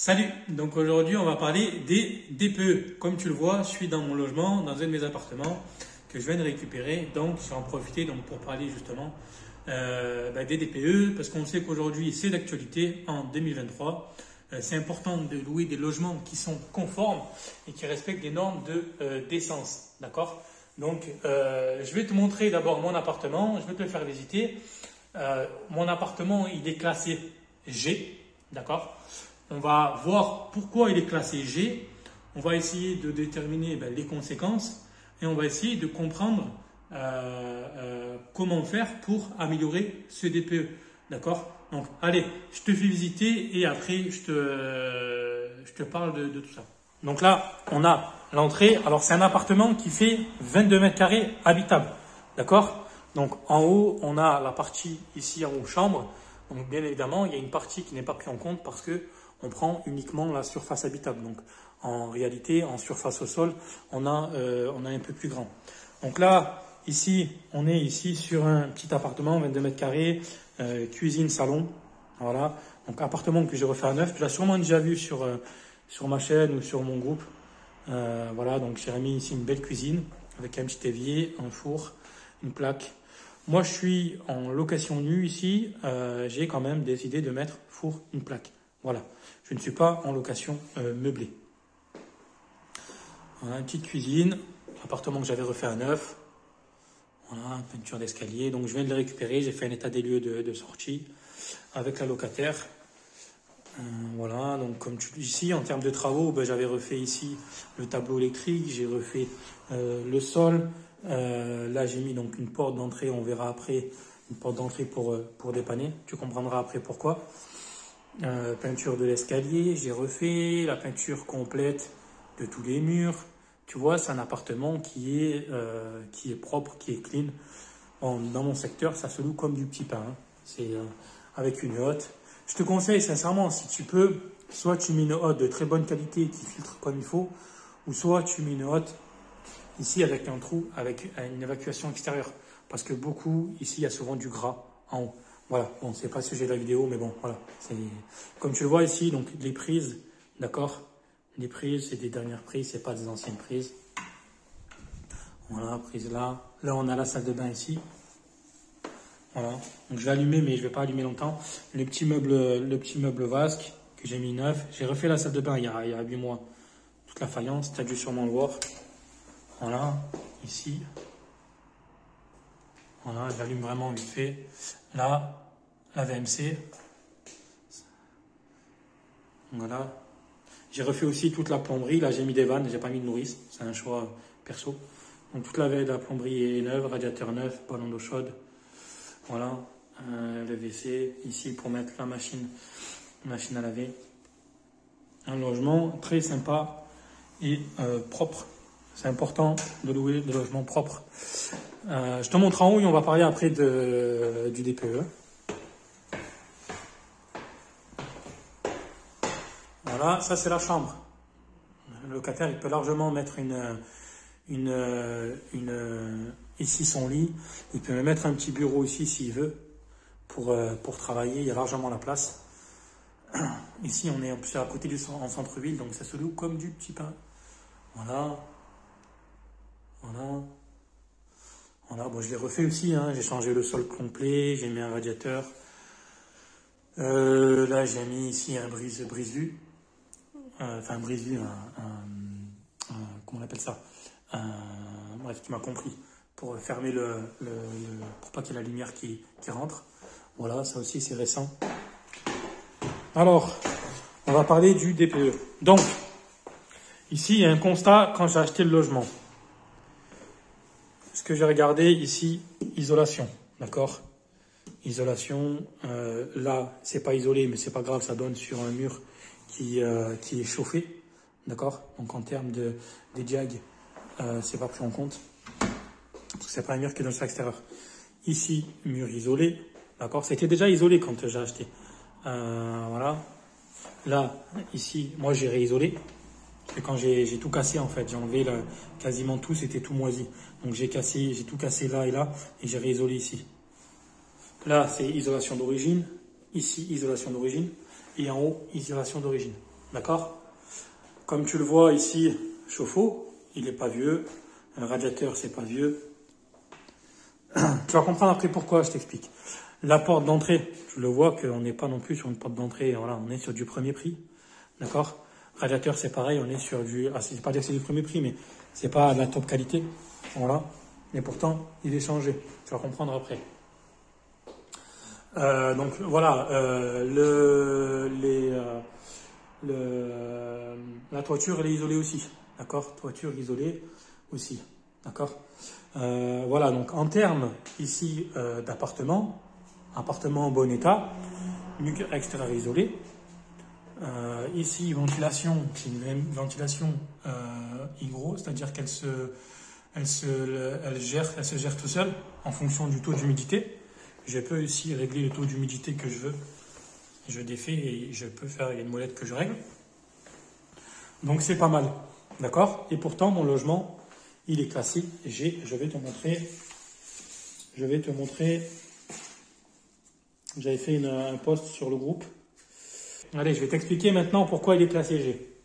Salut, donc aujourd'hui on va parler des DPE. Comme tu le vois, je suis dans mon logement, dans un de mes appartements que je viens de récupérer. Donc je vais en profiter pour parler justement des DPE parce qu'on sait qu'aujourd'hui c'est d'actualité en 2023. C'est important de louer des logements qui sont conformes et qui respectent des normes de décence. D'accord? Donc je vais te montrer d'abord mon appartement, je vais te le faire visiter. Mon appartement il est classé G. D'accord? On va voir pourquoi il est classé G. On va essayer de déterminer les conséquences et on va essayer de comprendre comment faire pour améliorer ce DPE. D'accord? Donc, allez, je te fais visiter et après, je te parle de tout ça. Donc là, on a l'entrée. Alors, c'est un appartement qui fait 22 mètres carrés habitable. D'accord? Donc, en haut, on a la partie ici en haut, chambre. Donc, bien évidemment, il y a une partie qui n'est pas prise en compte parce que on prend uniquement la surface habitable. Donc, en réalité, en surface au sol, on a un peu plus grand. Donc là, ici, on est ici sur un petit appartement, 22 mètres carrés, cuisine, salon. Voilà. Donc, appartement que j'ai refait à neuf. Tu l'as sûrement déjà vu sur ma chaîne ou sur mon groupe. Voilà. Donc, j'ai remis ici une belle cuisine avec un petit évier, un four, une plaque. Moi, je suis en location nue ici. J'ai quand même décidé de mettre four, une plaque. Voilà, je ne suis pas en location meublée. Voilà, une petite cuisine, appartement que j'avais refait à neuf. Voilà, peinture d'escalier. Donc je viens de le récupérer, j'ai fait un état des lieux de sortie avec la locataire. Voilà, donc comme tu dis ici, en termes de travaux, j'avais refait ici le tableau électrique, j'ai refait le sol. Là, j'ai mis donc une porte d'entrée, on verra après, une porte d'entrée pour dépanner. Tu comprendras après pourquoi. Peinture de l'escalier, j'ai refait la peinture complète de tous les murs. Tu vois, c'est un appartement qui est propre, qui est clean. Bon, dans mon secteur, ça se loue comme du petit pain. Hein. C'est avec une hotte. Je te conseille sincèrement, si tu peux, soit tu mets une hotte de très bonne qualité qui filtre comme il faut, ou soit tu mets une hotte ici avec un trou, avec une évacuation extérieure. Parce que beaucoup, ici, il y a souvent du gras en haut. Voilà, bon, c'est pas le sujet de la vidéo, mais bon, voilà. Comme tu le vois ici, donc les prises, d'accord? Les prises, c'est des dernières prises, c'est pas des anciennes prises. Voilà, prise là. Là, on a la salle de bain ici. Voilà, donc je vais allumer, mais je vais pas allumer longtemps. Le petit meuble vasque que j'ai mis neuf. J'ai refait la salle de bain il y a 8 mois. Toute la faïence, tu as dû sûrement le voir. Voilà, ici. Voilà, j'allume vraiment vite fait. Là, la VMC. Voilà. J'ai refait aussi toute la plomberie. Là, j'ai mis des vannes, j'ai pas mis de nourrice. C'est un choix perso. Donc, toute la plomberie est neuve, radiateur neuf, ballon d'eau chaude. Voilà. Le WC. Ici, pour mettre la machine à laver. Un logement très sympa et propre. C'est important de louer des logements propres. Je te montre en haut et on va parler après du DPE. Voilà, ça c'est la chambre. Le locataire, il peut largement mettre ici son lit. Il peut me mettre un petit bureau ici s'il veut pour travailler. Il y a largement la place. Ici, on est à côté en centre-ville, donc ça se loue comme du petit pain. Voilà. Voilà. Voilà, bon, je l'ai refait aussi, hein. J'ai changé le sol complet, j'ai mis un radiateur. Là, j'ai mis ici un brise-vue. Enfin, un brise-vue, comment on appelle ça? Bref, tu m'as compris. Pour fermer pour pas qu'il y ait la lumière qui rentre. Voilà, ça aussi, c'est récent. Alors, on va parler du DPE. Donc, ici, il y a un constat quand j'ai acheté le logement. Ce que j'ai regardé ici, isolation, d'accord? Isolation, là, c'est pas isolé, mais c'est pas grave, ça donne sur un mur qui est chauffé, d'accord? Donc en termes des diags, c'est pas pris en compte, parce que c'est pas un mur qui donne sur l'extérieur. Ici, mur isolé, d'accord? C'était déjà isolé quand j'ai acheté. Voilà. Là, ici, moi j'ai réisolé. Et quand j'ai tout cassé en fait, j'ai enlevé quasiment tout, c'était tout moisi. Donc j'ai tout cassé là et là, et j'ai réisolé ici. Là, c'est isolation d'origine. Ici, isolation d'origine. Et en haut, isolation d'origine. D'accord? Comme tu le vois ici, chauffe-eau, il n'est pas vieux. Un radiateur, c'est pas vieux. Tu vas comprendre après pourquoi, je t'explique. La porte d'entrée, je le vois qu'on n'est pas non plus sur une porte d'entrée, voilà, on est sur du premier prix. D'accord? Radiateur, c'est pareil, on est sur du. Ah, c'est pas dire que c'est du premier prix, mais c'est pas de la top qualité. Voilà. Mais pourtant, il est changé. Tu vas comprendre après. Donc voilà, la toiture elle est isolée aussi, d'accord? Toiture isolée aussi, d'accord? Voilà, donc en termes ici d'appartement, appartement en bon état, mur extérieur isolé. Ici, ventilation, c'est une ventilation hygro, c'est-à-dire elle se gère tout seule en fonction du taux d'humidité. Je peux ici régler le taux d'humidité que je veux. Je défais et je peux faire, il y a une molette que je règle. Donc c'est pas mal, d'accord? Et pourtant, mon logement, il est classé G. Je vais te montrer. J'avais fait un post sur le groupe. Allez, je vais t'expliquer maintenant pourquoi il est classé G.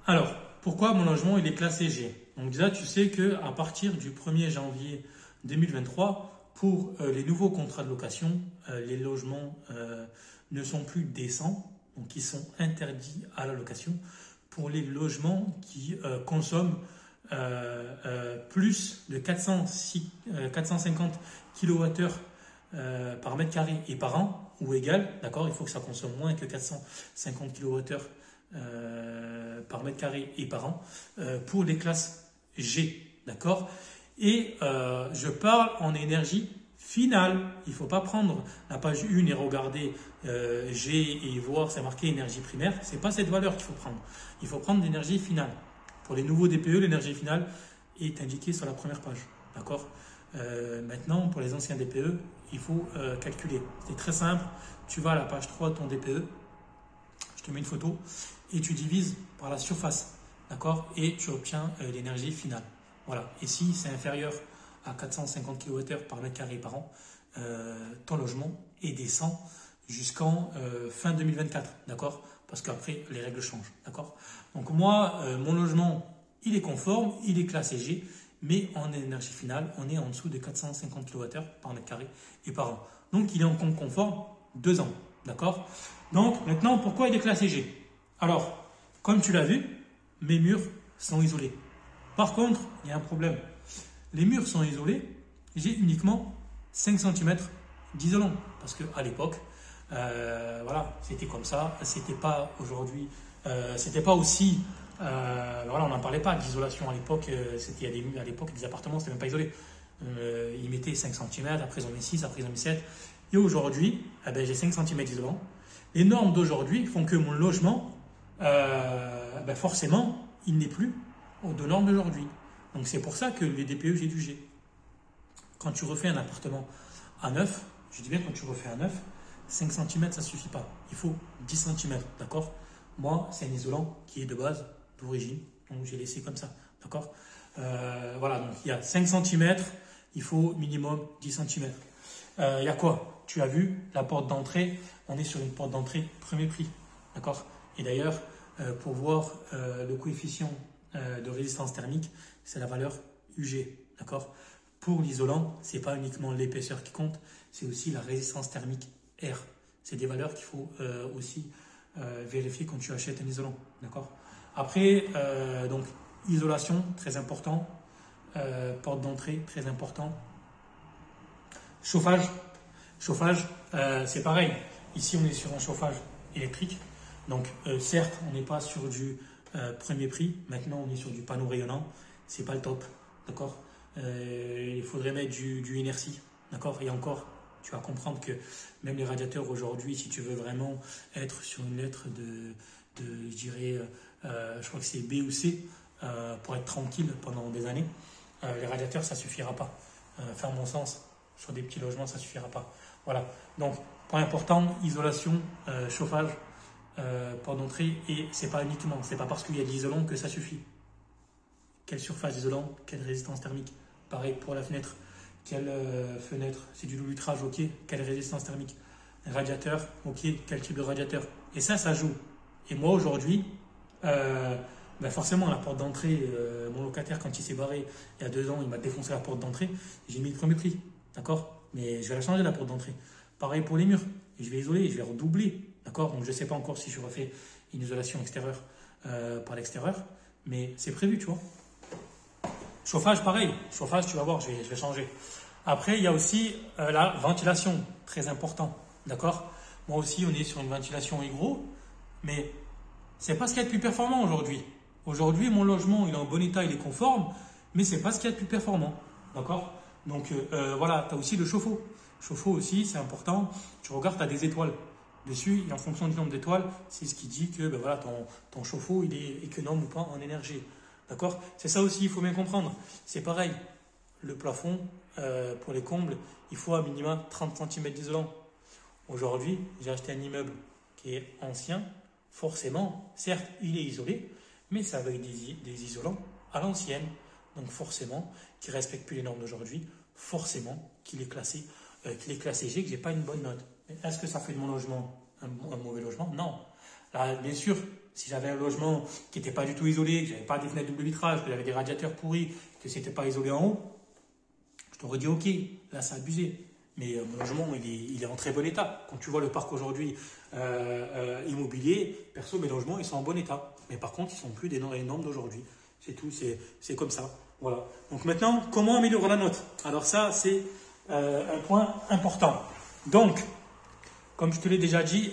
Alors, pourquoi mon logement il est classé G? Donc déjà, tu sais qu'à partir du 1er janvier 2023, pour les nouveaux contrats de location, les logements ne sont plus décents, donc ils sont interdits à la location pour les logements qui consomment plus de 450 kWh par mètre carré et par an, ou égal, d'accord, il faut que ça consomme moins que 450 kWh par mètre carré et par an pour les classes G, d'accord. Et je parle en énergie finale. Il ne faut pas prendre la page 1 et regarder G et voir c'est marqué énergie primaire. Ce n'est pas cette valeur qu'il faut prendre. Il faut prendre l'énergie finale. Pour les nouveaux DPE, l'énergie finale est indiquée sur la première page, d'accord. Maintenant, pour les anciens DPE, il faut calculer. C'est très simple. Tu vas à la page 3 de ton DPE, je te mets une photo, et tu divises par la surface, d'accord, et tu obtiens l'énergie finale. Voilà. Et si c'est inférieur à 450 kWh par mètre carré par an, ton logement est décent jusqu'en fin 2024, d'accord, parce qu'après les règles changent, d'accord. Donc moi, mon logement, il est conforme, il est classé G, mais en énergie finale, on est en dessous de 450 kWh par mètre carré et par an. Donc il est en compte conforme 2 ans, d'accord. Donc maintenant, pourquoi il est classé G? Alors, comme tu l'as vu, mes murs sont isolés. Par contre, il y a un problème. Les murs sont isolés, j'ai uniquement 5 cm d'isolant. Parce qu'à l'époque, voilà, c'était comme ça. C'était pas aujourd'hui, c'était pas aussi. Voilà, on n'en parlait pas d'isolation à l'époque. À l'époque, des appartements, c'était même pas isolé. Ils mettaient 5 cm, après ils ont mis 6, après ils ont mis 7. Et aujourd'hui, eh ben, j'ai 5 cm d'isolant. Les normes d'aujourd'hui font que mon logement, ben forcément, il n'est plus aux normes d'aujourd'hui. Donc c'est pour ça que les DPE, j'ai du G. Quand tu refais un appartement à neuf, je dis bien quand tu refais à neuf, 5 cm ça ne suffit pas. Il faut 10 cm, d'accord. Moi, c'est un isolant qui est de base, d'origine, donc j'ai laissé comme ça, d'accord. Voilà, donc il y a 5 cm, il faut minimum 10 cm. Il y a quoi? Tu as vu la porte d'entrée, on est sur une porte d'entrée premier prix, d'accord. Et d'ailleurs, pour voir le coefficient de résistance thermique, c'est la valeur UG, d'accord. Pour l'isolant, ce n'est pas uniquement l'épaisseur qui compte, c'est aussi la résistance thermique R. C'est des valeurs qu'il faut aussi vérifier quand tu achètes un isolant, d'accord. Après, donc isolation, très important, porte d'entrée, très important. Chauffage, c'est pareil. Ici, on est sur un chauffage électrique. Donc, certes, on n'est pas sur du premier prix. Maintenant, on est sur du panneau rayonnant. C'est pas le top, d'accord. Il faudrait mettre du inertie, d'accord. Et encore, tu vas comprendre que même les radiateurs aujourd'hui, si tu veux vraiment être sur une lettre je dirais, je crois que c'est B ou C, pour être tranquille pendant des années, les radiateurs, ça suffira pas. Enfin, à mon sens, sur des petits logements, ça suffira pas. Voilà. Donc, point important, isolation, chauffage, porte d'entrée, et c'est pas uniquement, c'est pas parce qu'il y a de l'isolant que ça suffit. Quelle surface d'isolant, quelle résistance thermique. Pareil pour la fenêtre. Quelle fenêtre, c'est du loup-vitrage, ok. Quelle résistance thermique. radiateur, ok, quel type de radiateur. Et ça joue. Et moi aujourd'hui, forcément la porte d'entrée, mon locataire quand il s'est barré il y a 2 ans, il m'a défoncé la porte d'entrée, j'ai mis le premier prix, d'accord? Mais je vais la changer la porte d'entrée. Pareil pour les murs, je vais isoler, je vais redoubler, d'accord? Donc je ne sais pas encore si je refais une isolation extérieure par l'extérieur, mais c'est prévu, tu vois. Chauffage, pareil. Chauffage, tu vas voir, je vais changer. Après, il y a aussi la ventilation, très important. D'accord? Moi aussi, on est sur une ventilation hygro, mais c'est pas ce qu'il y a de plus performant aujourd'hui. Aujourd'hui, mon logement, il est en bon état, il est conforme, mais c'est pas ce qu'il y a de plus performant. D'accord? Donc voilà, tu as aussi le chauffe-eau. Chauffe-eau aussi, c'est important. Tu regardes, tu as des étoiles dessus, et en fonction du nombre d'étoiles, c'est ce qui dit que voilà, ton chauffe-eau, il est économe ou pas en énergie. D'accord? C'est ça aussi, il faut bien comprendre. C'est pareil, le plafond, pour les combles, il faut à minima 30 cm d'isolant. Aujourd'hui, j'ai acheté un immeuble qui est ancien. Forcément, certes, il est isolé, mais c'est avec des isolants à l'ancienne. Donc forcément, qui ne respecte plus les normes d'aujourd'hui, forcément qu'il est classé G, que j'ai pas une bonne note. Mais est-ce que ça fait de mon logement un mauvais logement? Non. Là, bien sûr, si j'avais un logement qui n'était pas du tout isolé, que j'avais pas des fenêtres double vitrage, que j'avais des radiateurs pourris, que c'était pas isolé en haut, je t'aurais dit ok, là c'est abusé. Mais mon logement, il est en très bon état. Quand tu vois le parc aujourd'hui immobilier, perso, mes logements, ils sont en bon état. Mais par contre, ils sont plus des normes d'aujourd'hui. C'est tout, c'est comme ça. Voilà. Donc maintenant, comment améliorer la note? Alors ça, c'est un point important. Donc, comme je te l'ai déjà dit,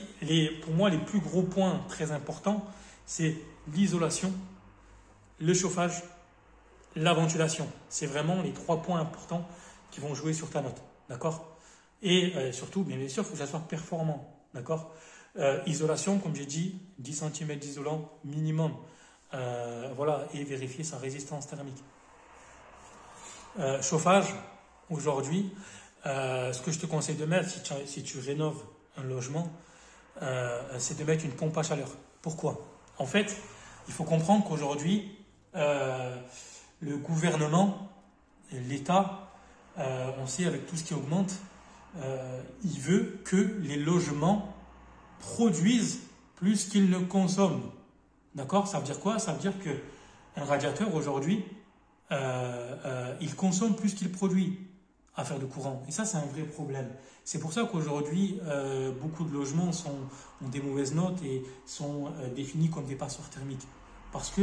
pour moi, les plus gros points très importants, c'est l'isolation, le chauffage, la ventilation. C'est vraiment les 3 points importants qui vont jouer sur ta note. D'accord? Et surtout, bien sûr, il faut que ça soit performant. D'accord? Isolation, comme j'ai dit, 10 cm d'isolant minimum. Voilà, et vérifier sa résistance thermique. Chauffage, aujourd'hui, ce que je te conseille de mettre si tu rénoves un logement, c'est de mettre une pompe à chaleur. Pourquoi? En fait, il faut comprendre qu'aujourd'hui, le gouvernement, l'État, on sait avec tout ce qui augmente, il veut que les logements produisent plus qu'ils ne consomment. D'accord? Ça veut dire quoi? Ça veut dire qu'un radiateur aujourd'hui, il consomme plus qu'il produit à faire de courant. Et ça, c'est un vrai problème. C'est pour ça qu'aujourd'hui, beaucoup de logements ont des mauvaises notes et sont définis comme des passoires thermiques. Parce que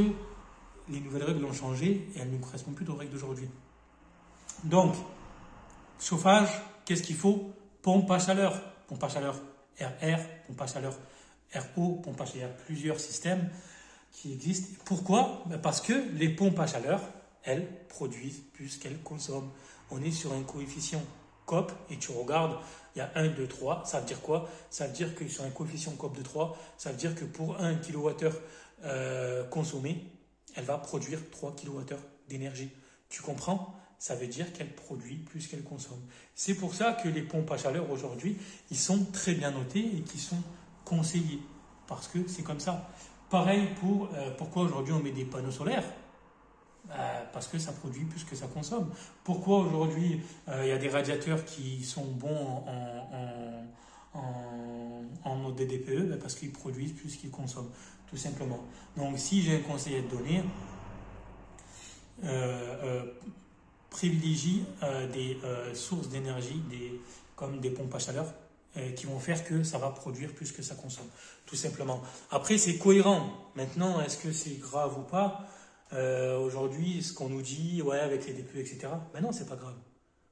les nouvelles règles ont changé et elles ne correspondent plus aux règles d'aujourd'hui. Donc, chauffage, qu'est-ce qu'il faut? Pompe à chaleur. Pompe à chaleur RR, pompe à chaleur RO, pompe à chaleur. Il y a plusieurs systèmes qui existent. Pourquoi? Parce que les pompes à chaleur, elles produisent plus qu'elles consomment. On est sur un coefficient COP et tu regardes, il y a 1, 2, 3. Ça veut dire quoi? Ça veut dire que sur un coefficient COP de 3, ça veut dire que pour 1 kWh consommé, elle va produire 3 kWh d'énergie. Tu comprends? Ça veut dire qu'elle produit plus qu'elle consomme. C'est pour ça que les pompes à chaleur aujourd'hui, ils sont très bien notés et qui sont conseillés. Parce que c'est comme ça. Pareil pour pourquoi aujourd'hui on met des panneaux solaires? Parce que ça produit plus que ça consomme. Pourquoi aujourd'hui il y a des radiateurs qui sont bons en ODDPE? Parce qu'ils produisent plus qu'ils consomment, tout simplement. Donc si j'ai un conseil à te donner, privilégie des sources d'énergie comme des pompes à chaleur qui vont faire que ça va produire plus que ça consomme, tout simplement. Après, c'est cohérent. Maintenant, est-ce que c'est grave ou pas? Aujourd'hui, ce qu'on nous dit, ouais, avec les DPE, etc. Ben non, c'est pas grave.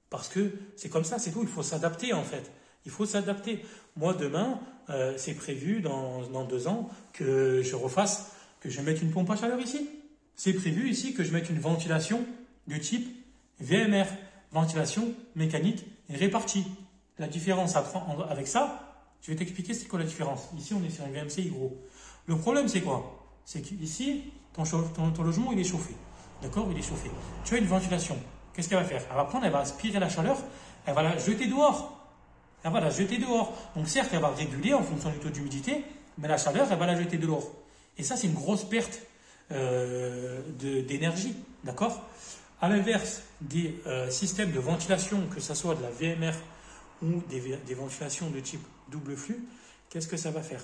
Parce que c'est comme ça, c'est tout. Il faut s'adapter, en fait. Il faut s'adapter. Moi, demain, c'est prévu dans 2 ans que je mette une pompe à chaleur ici. C'est prévu ici que je mette une ventilation de type VMR, ventilation mécanique répartie. La différence avec ça, je vais t'expliquer c'est quoi la différence. Ici, on est sur un VMC hygro. Le problème, c'est quoi? C'est qu'ici, ton logement, il est chauffé. D'accord? Il est chauffé. Tu as une ventilation. Qu'est-ce qu'elle va faire? Elle va aspirer la chaleur, elle va la jeter dehors. Elle va la jeter dehors. Donc certes, elle va réguler en fonction du taux d'humidité, mais la chaleur, elle va la jeter dehors. Et ça, c'est une grosse perte d'énergie. D'accord? À l'inverse des systèmes de ventilation, que ce soit de la VMR ou des ventilations de type double flux, qu'est-ce que ça va faire?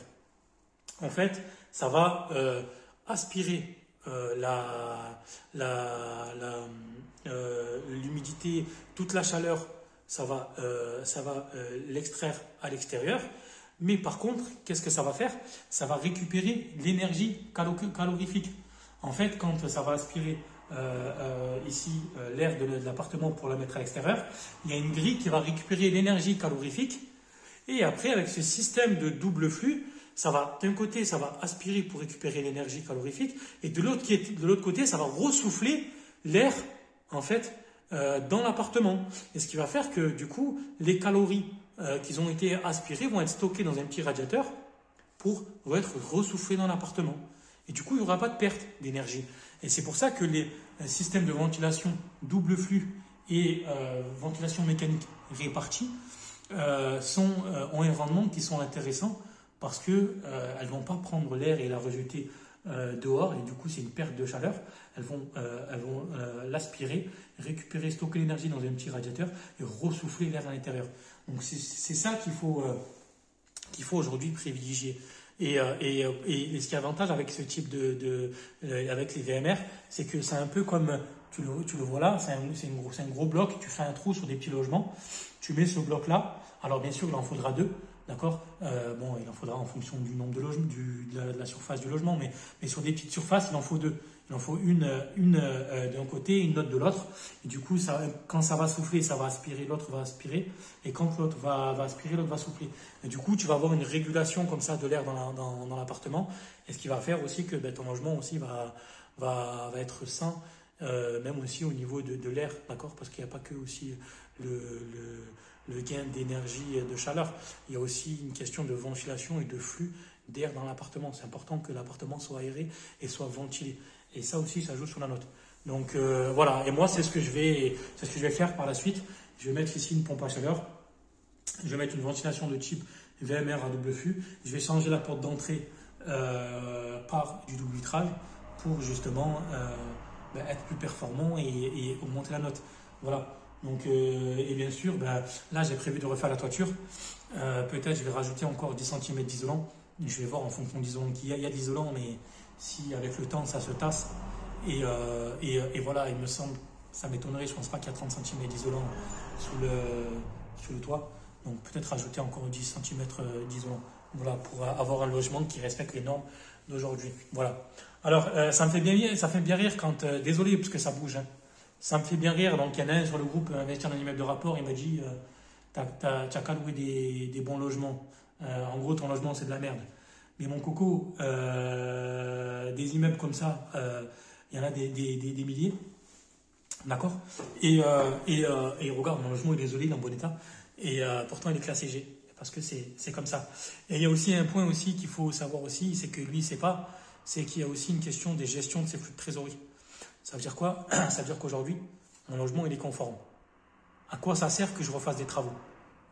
En fait, ça va aspirer l'humidité, toute la chaleur, ça va l'extraire à l'extérieur. Mais par contre, qu'est-ce que ça va faire? Ça va récupérer l'énergie calorifique. En fait, quand ça va aspirer ici l'air de l'appartement pour la mettre à l'extérieur, il y a une grille qui va récupérer l'énergie calorifique. Et après, avec ce système de double flux, ça va, d'un côté, ça va aspirer pour récupérer l'énergie calorifique, et de l'autre côté, ça va ressouffler l'air, en fait, dans l'appartement. Et ce qui va faire que, du coup, les calories qui ont été aspirées vont être stockées dans un petit radiateur vont être ressoufflées dans l'appartement. Et du coup, il n'y aura pas de perte d'énergie. Et c'est pour ça que les systèmes de ventilation double flux et ventilation mécanique répartie ont un rendement qui sont intéressants parce qu'elles ne vont pas prendre l'air et la rejeter dehors, et du coup c'est une perte de chaleur. Elles vont l'aspirer, récupérer, stocker l'énergie dans un petit radiateur et ressouffler l'air à l'intérieur. Donc c'est ça qu'il faut aujourd'hui privilégier. Et ce qui est avantage avec ce type avec les VMR, c'est que c'est un peu comme, tu le vois là, c'est un gros bloc, tu fais un trou sur des petits logements, tu mets ce bloc là, alors bien sûr il en faudra deux, d'accord, bon il en faudra en fonction du nombre de logements, de la surface du logement, mais sur des petites surfaces il en faut deux. Il en faut une d'un côté et une autre de l'autre. Et du coup, quand ça va souffler, ça va aspirer, l'autre va aspirer. Et quand l'autre va aspirer, l'autre va souffler. Et du coup, tu vas avoir une régulation comme ça de l'air dans l'appartement. Et ce qui va faire aussi que ton logement aussi va être sain, même aussi au niveau de l'air, d'accord? Parce qu'il n'y a pas que aussi le gain d'énergie et de chaleur. Il y a aussi une question de ventilation et de flux d'air dans l'appartement. C'est important que l'appartement soit aéré et soit ventilé. Et ça aussi, ça joue sur la note. Donc voilà, et moi c'est ce que je vais faire par la suite. Je vais mettre ici une pompe à chaleur. Je vais mettre une ventilation de type VMR à double flux. Je vais changer la porte d'entrée par du double vitrage pour justement être plus performant et augmenter la note. Voilà. Donc, et bien sûr, là j'ai prévu de refaire la toiture. Peut-être je vais rajouter encore 10 cm d'isolant. Je vais voir en fonction de l'isolant qu'il y a. Il y a de l'isolant, mais si avec le temps ça se tasse. Et voilà, il me semble, ça m'étonnerait, je ne pense pas qu'il y a 30 cm d'isolant sous le toit. Donc peut-être rajouter encore 10 cm d'isolant. Voilà, pour avoir un logement qui respecte les normes d'aujourd'hui. Voilà. Alors, ça me fait bien rire quand. Désolé, parce que ça bouge. Hein. Ça me fait bien rire. Donc, il y en a un sur le groupe Investir dans un immeuble de rapport. Il m'a dit t'as qu'à louer des bons logements. En gros, ton logement, c'est de la merde. Mais mon coco, des immeubles comme ça, il y en a des milliers. D'accord. Et regarde, mon logement est désolé, il est en bon état. Et pourtant, il est classé G. Parce que c'est comme ça. Et il y a aussi un point aussi qu'il faut savoir aussi, c'est que lui, c'est qu'il y a aussi une question des gestions de ses flux de trésorerie. Ça veut dire quoi? Ça veut dire qu'aujourd'hui, mon logement, il est conforme. À quoi ça sert que je refasse des travaux?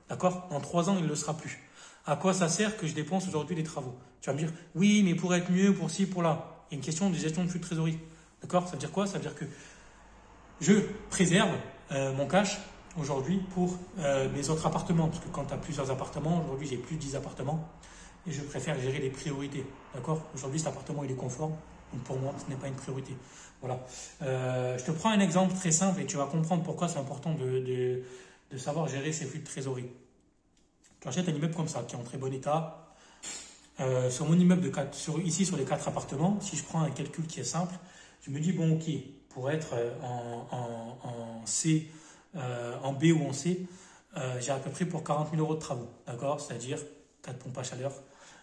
D'accord? En 3 ans, il ne le sera plus. À quoi ça sert que je dépense aujourd'hui des travaux? Tu vas me dire, oui, mais pour être mieux, pour ci, pour là. Il y a une question de gestion de flux de trésorerie. D'accord? Ça veut dire quoi? Ça veut dire que je préserve mon cash aujourd'hui pour mes autres appartements. Parce que quand tu as plusieurs appartements, aujourd'hui j'ai plus de 10 appartements, et je préfère gérer les priorités. D'accord? Aujourd'hui cet appartement il est conforme, donc pour moi ce n'est pas une priorité. Voilà. Je te prends un exemple très simple et tu vas comprendre pourquoi c'est important de savoir gérer ses flux de trésorerie. Tu achètes un immeuble comme ça, qui est en très bon état. Sur mon immeuble ici sur les 4 appartements, si je prends un calcul qui est simple, je me dis, bon ok, pour être en C, en B ou en C, j'ai à peu près pour 40 000 euros de travaux. D'accord? C'est-à-dire 4 pompes à chaleur,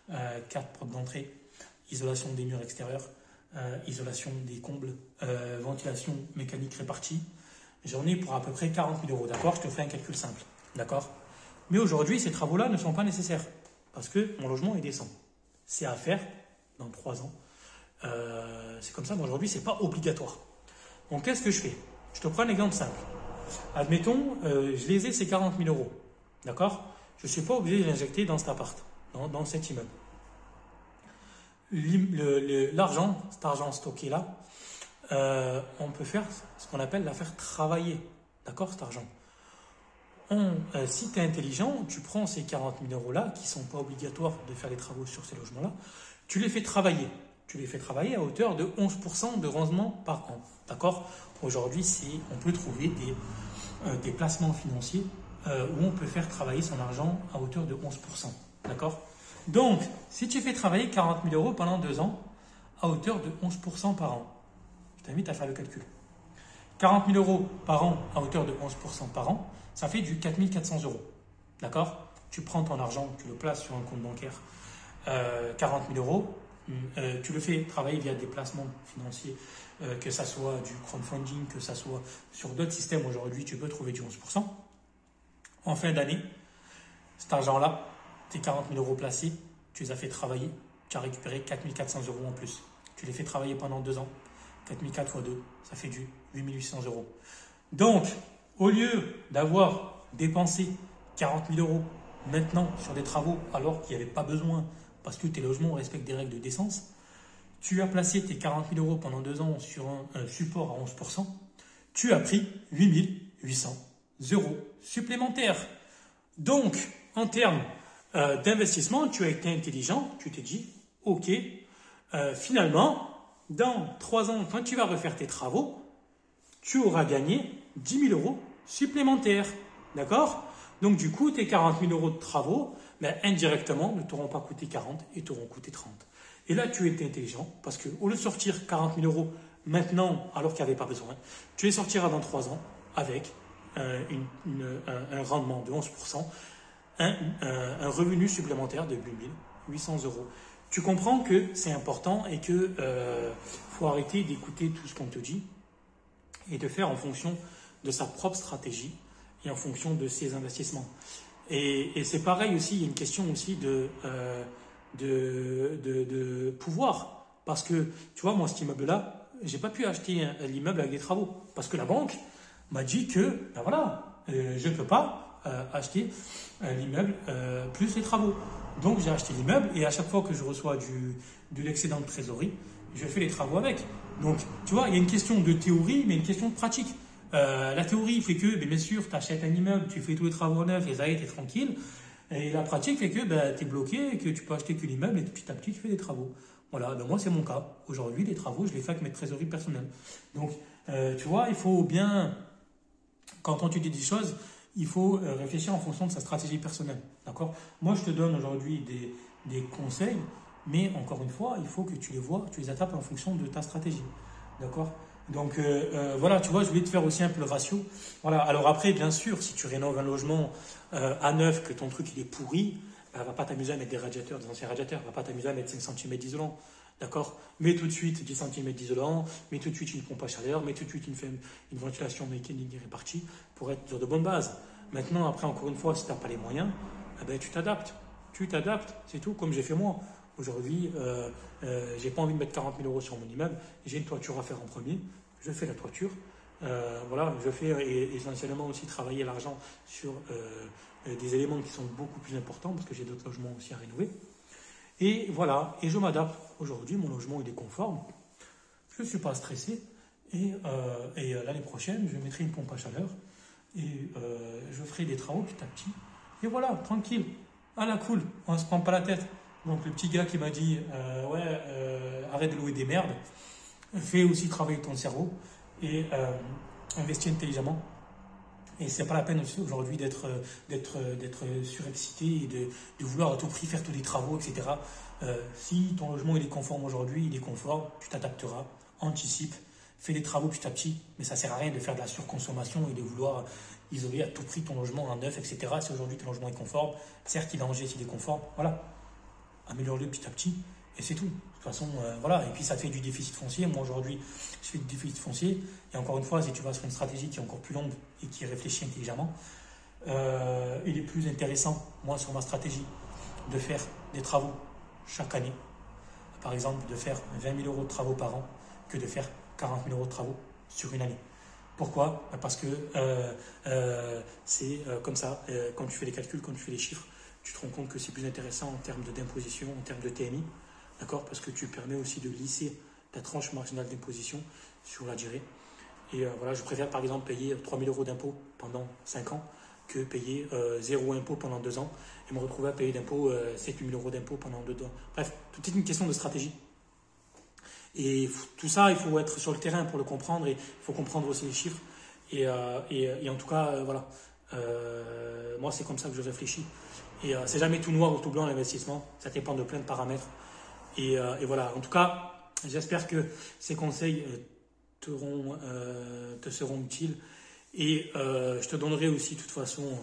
4 portes d'entrée, isolation des murs extérieurs, isolation des combles, ventilation mécanique répartie. J'en ai pour à peu près 40 000 euros. D'accord? Je te fais un calcul simple. D'accord? Mais aujourd'hui, ces travaux-là ne sont pas nécessaires parce que mon logement est décent. C'est à faire dans 3 ans. C'est comme ça, mais aujourd'hui, ce n'est pas obligatoire. Donc, qu'est-ce que je fais? Je te prends un exemple simple. Admettons, je les ai ces 40 000 euros. D'accord? Je ne suis pas obligé de l'injecter dans cet appart, dans cet immeuble. Cet argent stocké là, on peut faire ce qu'on appelle la faire travailler. D'accord, cet argent. si tu es intelligent, tu prends ces 40 000 euros-là, qui ne sont pas obligatoires de faire les travaux sur ces logements-là, tu les fais travailler. Tu les fais travailler à hauteur de 11% de rendement par an. D'accord? Aujourd'hui, on peut trouver des placements financiers où on peut faire travailler son argent à hauteur de 11%. D'accord? Donc, si tu fais travailler 40 000 euros pendant 2 ans, à hauteur de 11% par an, je t'invite à faire le calcul. 40 000 euros par an à hauteur de 11% par an, ça fait du 4 400 euros. D'accord? Tu prends ton argent, tu le places sur un compte bancaire, 40 000 euros, tu le fais travailler via des placements financiers, que ça soit du crowdfunding, que ça soit sur d'autres systèmes aujourd'hui, tu peux trouver du 11%. En fin d'année, cet argent-là, tes 40 000 euros placés, tu les as fait travailler, tu as récupéré 4 400 euros en plus. Tu les fais travailler pendant 2 ans. 4 400 fois 2, ça fait du 8 800 euros. Donc, au lieu d'avoir dépensé 40 000 euros maintenant sur des travaux alors qu'il n'y avait pas besoin parce que tes logements respectent des règles de décence, tu as placé tes 40 000 euros pendant 2 ans sur un support à 11%, tu as pris 8 800 euros supplémentaires. Donc, en termes d'investissement, tu as été intelligent, tu t'es dit, ok, finalement, dans 3 ans, quand tu vas refaire tes travaux, tu auras gagné 10 000 euros supplémentaires. D'accord? Donc, du coup, tes 40 000 euros de travaux, ben, indirectement, ne t'auront pas coûté 40 et t'auront coûté 30. Et là, tu es intelligent parce qu'au lieu de sortir 40 000 euros maintenant, alors qu'il n'y avait pas besoin, tu les sortiras dans 3 ans avec un rendement de 11%, un revenu supplémentaire de 8 800 euros. Tu comprends que c'est important et que faut arrêter d'écouter tout ce qu'on te dit et de faire en fonction de sa propre stratégie et en fonction de ses investissements. Et c'est pareil aussi, il y a une question aussi de pouvoir. Parce que, tu vois, moi, cet immeuble-là, j'ai pas pu acheter l'immeuble avec des travaux. Parce que la banque m'a dit que, ben voilà, je ne peux pas acheter l'immeuble plus les travaux. Donc, j'ai acheté l'immeuble et à chaque fois que je reçois de l'excédent de trésorerie, je fais les travaux avec. Donc, tu vois, il y a une question de théorie, mais une question de pratique. La théorie fait que, bien sûr, tu achètes un immeuble, tu fais tous les travaux neufs et ça y est, tu es tranquille. Et la pratique fait que tu es bloqué et que tu peux acheter que l'immeuble et petit à petit, tu fais des travaux. Voilà, ben moi, c'est mon cas. Aujourd'hui, les travaux, je les fais avec mes trésoreries personnelles. Donc, tu vois, il faut bien, quand on te dit des choses, il faut réfléchir en fonction de sa stratégie personnelle. D'accord? Moi, je te donne aujourd'hui des conseils, mais encore une fois, il faut que tu les vois, tu les attaques en fonction de ta stratégie. D'accord? Donc voilà, tu vois, je voulais te faire aussi un peu le ratio. Voilà. Alors après, bien sûr, si tu rénoves un logement à neuf, que ton truc il est pourri, va pas t'amuser à mettre des radiateurs, des anciens radiateurs, va pas t'amuser à mettre 5 cm d'isolant. D'accord? Mets tout de suite 10 cm d'isolant, mets tout de suite une pompe à chaleur, mets tout de suite une ventilation mécanique répartie pour être sur de bonnes bases. Maintenant, après, encore une fois, si tu n'as pas les moyens, eh ben, tu t'adaptes. Tu t'adaptes, c'est tout, comme j'ai fait moi. Aujourd'hui, j'ai pas envie de mettre 40 000 euros sur mon immeuble, j'ai une toiture à faire en premier, je fais la toiture. Voilà, je fais essentiellement aussi travailler l'argent sur des éléments qui sont beaucoup plus importants parce que j'ai d'autres logements aussi à rénover. Et voilà, et je m'adapte. Aujourd'hui, mon logement il est conforme, je ne suis pas stressé. Et l'année prochaine, je mettrai une pompe à chaleur et je ferai des travaux petit à petit. Et voilà, tranquille, à la cool, on ne se prend pas la tête. Donc le petit gars qui m'a dit arrête de louer des merdes, fais aussi travailler ton cerveau et investis intelligemment. Et c'est pas la peine aujourd'hui d'être surexcité et de vouloir à tout prix faire tous les travaux, etc. Si ton logement il est conforme aujourd'hui, il est conforme, tu t'adapteras, anticipe, fais des travaux petit à petit, mais ça sert à rien de faire de la surconsommation et de vouloir isoler à tout prix ton logement en neuf, etc. Si aujourd'hui ton logement est conforme, certes il est rangé s'il est conforme, voilà, améliore-le petit à petit et c'est tout. De toute façon, voilà, et puis ça fait du déficit foncier. Moi aujourd'hui, je fais du déficit foncier. Et encore une fois, si tu vas sur une stratégie qui est encore plus longue et qui réfléchit intelligemment, il est plus intéressant, moi sur ma stratégie, de faire des travaux chaque année. Par exemple, de faire 20 000 euros de travaux par an que de faire 40 000 euros de travaux sur une année. Pourquoi? Parce que c'est comme ça, quand tu fais les calculs, quand tu fais les chiffres, tu te rends compte que c'est plus intéressant en termes d'imposition, en termes de TMI. D'accord? Parce que tu permets aussi de lisser ta tranche marginale d'imposition sur la durée. Et voilà, je préfère par exemple payer 3 000 euros d'impôts pendant 5 ans que payer 0 impôt pendant 2 ans et me retrouver à payer d'impôt 7 000 euros d'impôt pendant 2 ans. Bref, tout est une question de stratégie. Et tout ça, il faut être sur le terrain pour le comprendre et il faut comprendre aussi les chiffres. Et en tout cas, voilà. Moi, c'est comme ça que je réfléchis. Et c'est jamais tout noir ou tout blanc l'investissement. Ça dépend de plein de paramètres. Et voilà. En tout cas, j'espère que ces conseils te seront utiles. Et je te donnerai aussi, de toute façon,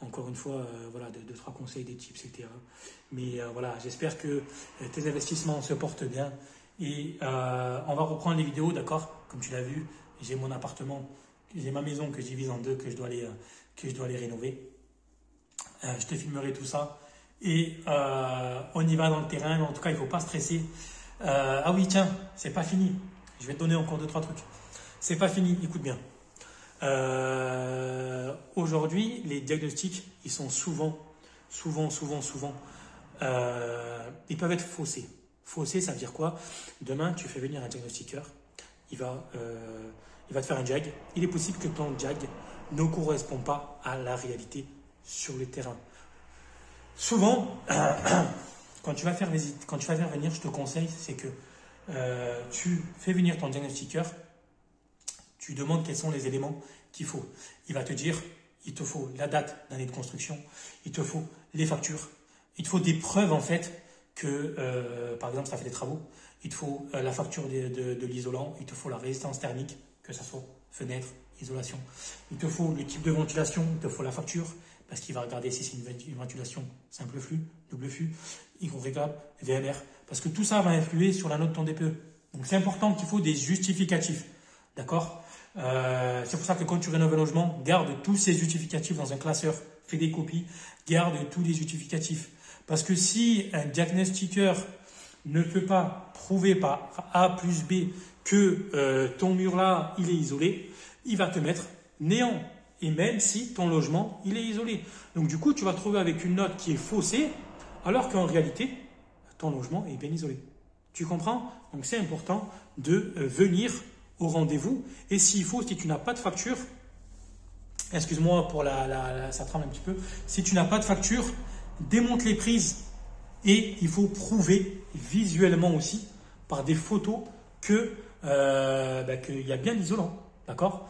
encore une fois, voilà, 2-3 conseils, des tips, etc. Mais voilà, j'espère que tes investissements se portent bien. Et on va reprendre les vidéos, d'accord? Comme tu l'as vu, j'ai mon appartement, j'ai ma maison que je divise en deux, que je dois aller rénover. Je te filmerai tout ça. Et on y va dans le terrain, mais en tout cas, il ne faut pas stresser. Ah oui, tiens, c'est pas fini. Je vais te donner encore 2-3 trucs. C'est pas fini, écoute bien. Aujourd'hui, les diagnostics, ils sont souvent, ils peuvent être faussés. Faussé, ça veut dire quoi? Demain, tu fais venir un diagnostiqueur, il va te faire un jag. Il est possible que ton jag ne correspond pas à la réalité sur le terrain. Souvent, quand tu vas faire venir, je te conseille, c'est que tu fais venir ton diagnostiqueur, tu demandes quels sont les éléments qu'il faut. Il va te dire, il te faut la date d'année de construction, il te faut les factures, il te faut des preuves en fait que, par exemple, ça fait des travaux, il te faut la facture de l'isolant, il te faut la résistance thermique, que ce soit fenêtre, isolation, il te faut le type de ventilation, il te faut la facture, parce qu'il va regarder si c'est une ventilation simple flux, double flux, hygroréglable, VMR, parce que tout ça va influer sur la note de ton DPE. Donc c'est important qu'il faut des justificatifs, d'accord? C'est pour ça que quand tu rénoves un logement, garde tous ces justificatifs dans un classeur, fais des copies, garde tous les justificatifs. Parce que si un diagnostiqueur ne peut pas prouver par A plus B que ton mur là, il est isolé, il va te mettre néant. Et même si ton logement, il est isolé. Donc du coup, tu vas te trouver avec une note qui est faussée, alors qu'en réalité, ton logement est bien isolé. Tu comprends? Donc c'est important de venir au rendez-vous. Et s'il faut, si tu n'as pas de facture, excuse-moi pour ça tremble un petit peu, si tu n'as pas de facture, démonte les prises et il faut prouver visuellement aussi par des photos qu'il y a bien l'isolant. D'accord?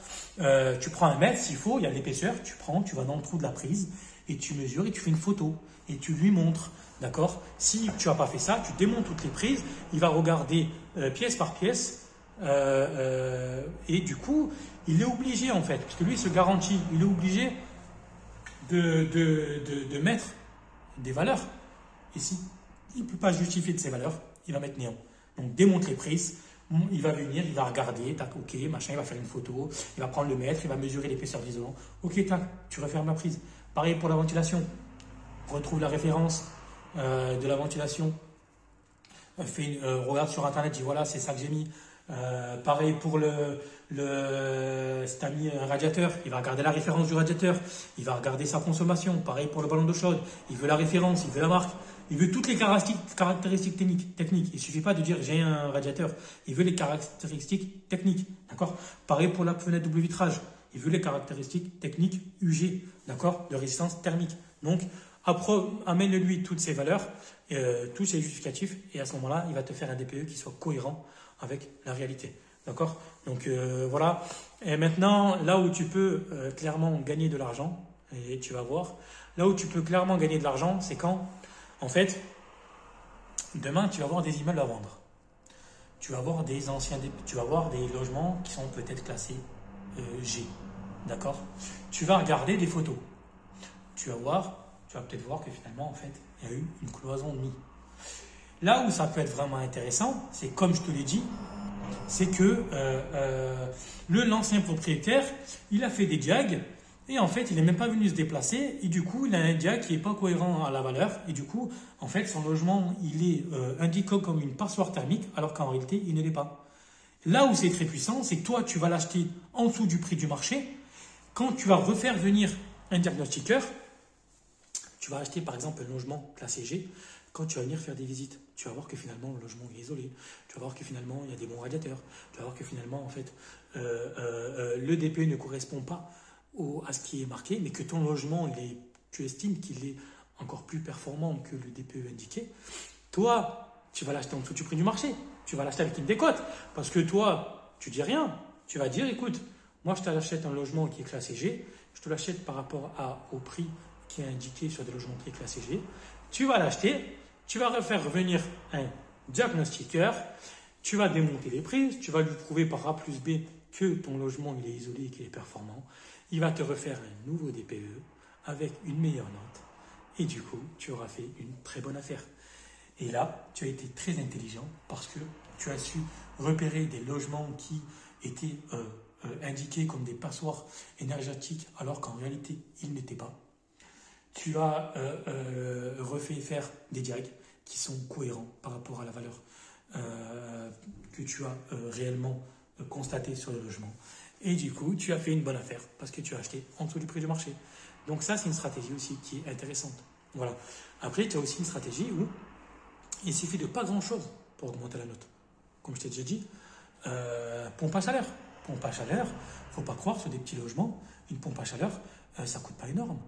Tu prends 1 mètre s'il faut, il y a l'épaisseur, tu vas dans le trou de la prise et tu mesures et tu fais une photo et tu lui montres. D'accord? Si tu n'as pas fait ça, tu démontes toutes les prises, il va regarder pièce par pièce et du coup, il est obligé en fait, parce que lui il se garantit, il est obligé de mettre des valeurs. Et si il ne peut pas justifier de ces valeurs, il va mettre néant. Donc démonte les prises, il va venir, il va regarder, tac, ok, machin, il va faire une photo, il va prendre le mètre, il va mesurer l'épaisseur de l'isolant. Ok, tac, tu refermes la prise. Pareil pour la ventilation. Retrouve la référence de la ventilation. Regarde sur internet, dis voilà, c'est ça que j'ai mis. Pareil pour si tu as mis un radiateur, il va regarder la référence du radiateur, il va regarder sa consommation. Pareil pour le ballon d'eau chaude, il veut la référence, il veut la marque, il veut toutes les caractéristiques techniques. Il ne suffit pas de dire j'ai un radiateur, il veut les caractéristiques techniques. D'accord? Pareil pour la fenêtre double vitrage, il veut les caractéristiques techniques UG, d'accord, de résistance thermique. Donc, amène-lui toutes ces valeurs, tous ces justificatifs, et à ce moment-là, il va te faire un DPE qui soit cohérent avec la réalité. D'accord? Donc voilà. Et maintenant, là où tu peux clairement gagner de l'argent, et tu vas voir, là où tu peux clairement gagner de l'argent, c'est quand, en fait, demain, tu vas avoir des immeubles à vendre. Tu vas avoir tu vas avoir des logements qui sont peut-être classés G. D'accord? Tu vas regarder des photos. Tu vas peut-être voir que finalement, en fait, il y a eu une cloison de nid. Là où ça peut être vraiment intéressant, c'est comme je te l'ai dit, c'est que l'ancien propriétaire, il a fait des diags et en fait, il n'est même pas venu se déplacer et du coup, il a un diag qui n'est pas cohérent à la valeur et du coup, en fait, son logement, il est indiqué comme une passoire thermique alors qu'en réalité, il ne l'est pas. Là où c'est très puissant, c'est que toi, tu vas l'acheter en dessous du prix du marché. Quand tu vas refaire venir un diagnostiqueur, tu vas acheter par exemple un logement classé G. Quand tu vas venir faire des visites, tu vas voir que finalement le logement est isolé, tu vas voir que finalement il y a des bons radiateurs, tu vas voir que finalement en fait le DPE ne correspond pas à ce qui est marqué, mais que ton logement, tu estimes qu'il est encore plus performant que le DPE indiqué, toi, tu vas l'acheter en dessous du prix du marché. Tu vas l'acheter avec une décote. Parce que toi, tu dis rien. Tu vas dire, écoute, moi, je t'achète un logement qui est classé G. Je te l'achète par rapport au prix qui est indiqué sur des logements qui est classé G. Tu vas l'acheter. Tu vas faire revenir un diagnostiqueur. Tu vas démonter les prises. Tu vas lui prouver par A plus B que ton logement il est isolé et qu'il est performant. Il va te refaire un nouveau DPE avec une meilleure note. Et du coup, tu auras fait une très bonne affaire. Et là, tu as été très intelligent parce que tu as su repérer des logements qui étaient indiqués comme des passoires énergétiques alors qu'en réalité, ils n'étaient pas. Tu as refait faire des diags qui sont cohérents par rapport à la valeur que tu as réellement constatée sur le logement. Et du coup, tu as fait une bonne affaire parce que tu as acheté en dessous du prix du marché. Donc ça, c'est une stratégie aussi qui est intéressante. Voilà. Après, tu as aussi une stratégie où il suffit de pas grand-chose pour augmenter la note. Comme je t'ai déjà dit, pompe à chaleur. Pompe à chaleur, faut pas croire, sur des petits logements, une pompe à chaleur, ça coûte pas énorme.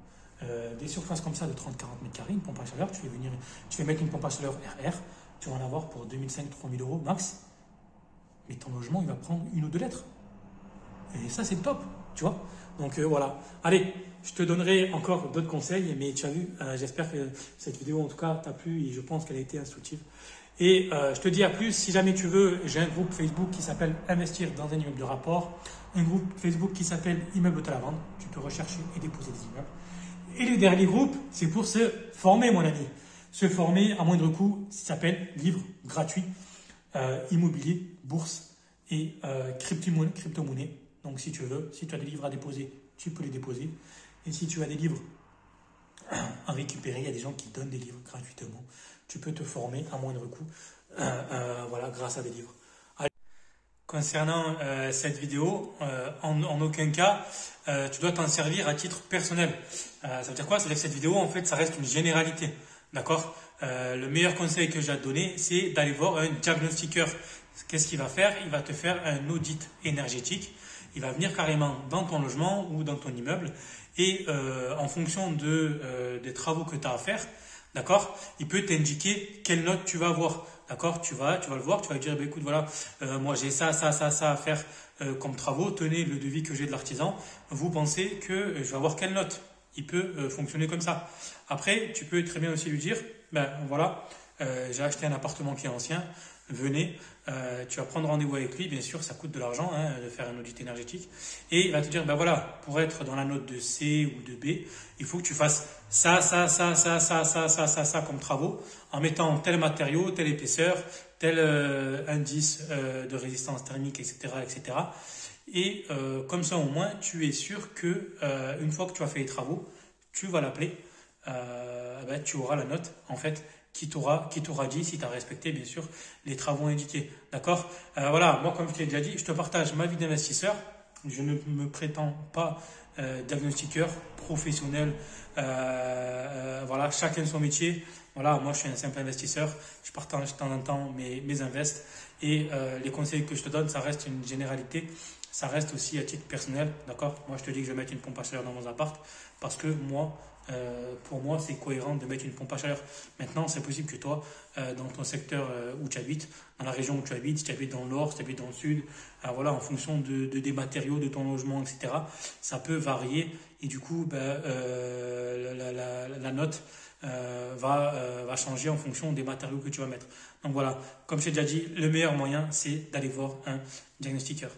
Des surfaces comme ça de 30-40 mètres carrés, une pompe à chaleur, tu vas mettre une pompe à chaleur RR, tu vas en avoir pour 2500-3000 euros max. Mais ton logement, il va prendre 1 ou 2 lettres. Et ça, c'est le top, tu vois. Donc voilà. Allez, je te donnerai encore d'autres conseils, mais tu as vu, j'espère que cette vidéo, en tout cas, t'a plu et je pense qu'elle a été instructive. Et je te dis à plus, si jamais tu veux, j'ai un groupe Facebook qui s'appelle Investir dans un immeuble de rapport, un groupe Facebook qui s'appelle Immeuble à la vente, tu peux rechercher et déposer des immeubles. Et le dernier groupe, c'est pour se former, mon ami. Se former à moindre coût, ça s'appelle livre gratuit, immobilier, bourse et crypto-monnaie. Donc si tu veux, si tu as des livres à déposer, tu peux les déposer. Et si tu as des livres à récupérer, il y a des gens qui donnent des livres gratuitement. Tu peux te former à moindre coût voilà, grâce à des livres. Allez. Concernant cette vidéo, en aucun cas, tu dois t'en servir à titre personnel. Ça veut dire quoi? Ça veut dire que cette vidéo, en fait, ça reste une généralité. D'accord? Le meilleur conseil que j'ai à te donner, c'est d'aller voir un diagnostiqueur. Qu'est-ce qu'il va faire? Il va te faire un audit énergétique. Il va venir carrément dans ton logement ou dans ton immeuble et en fonction des travaux que tu as à faire, d'accord, il peut t'indiquer quelle note tu vas avoir. D'accord, tu vas le voir, tu vas lui dire, bah, écoute, voilà, moi j'ai ça à faire comme travaux, tenez le devis que j'ai de l'artisan, vous pensez que je vais avoir quelle note? Il peut fonctionner comme ça. Après, tu peux très bien aussi lui dire, ben voilà, j'ai acheté un appartement qui est ancien, venez, tu vas prendre rendez-vous avec lui, bien sûr, ça coûte de l'argent de faire un audit énergétique, et il va te dire, ben voilà, pour être dans la note de C ou de B, il faut que tu fasses ça comme travaux, en mettant tel matériau, telle épaisseur, tel indice de résistance thermique, etc., etc. Et comme ça, au moins, tu es sûr que une fois que tu as fait les travaux, tu vas l'appeler, ben, tu auras la note, en fait, qui t'aura dit, si tu as respecté, bien sûr, les travaux indiqués. D'accord? Voilà, moi, comme je t'ai déjà dit, je te partage ma vie d'investisseur. Je ne me prétends pas diagnostiqueur professionnel. Voilà, chacun son métier. Voilà, moi, je suis un simple investisseur. Je partage de temps en temps mes invests. Et les conseils que je te donne, ça reste une généralité. Ça reste aussi à titre personnel, d'accord? Moi, je te dis que je vais mettre une pompe à chaleur dans mon appart parce que moi, pour moi, c'est cohérent de mettre une pompe à chaleur. Maintenant, c'est possible que toi, dans ton secteur où tu habites, dans la région où tu habites, si tu habites dans le nord, si tu habites dans le sud, voilà, en fonction des matériaux, de ton logement, etc., ça peut varier et du coup, ben, la note va changer en fonction des matériaux que tu vas mettre. Donc voilà, comme je t'ai déjà dit, le meilleur moyen, c'est d'aller voir un diagnostiqueur.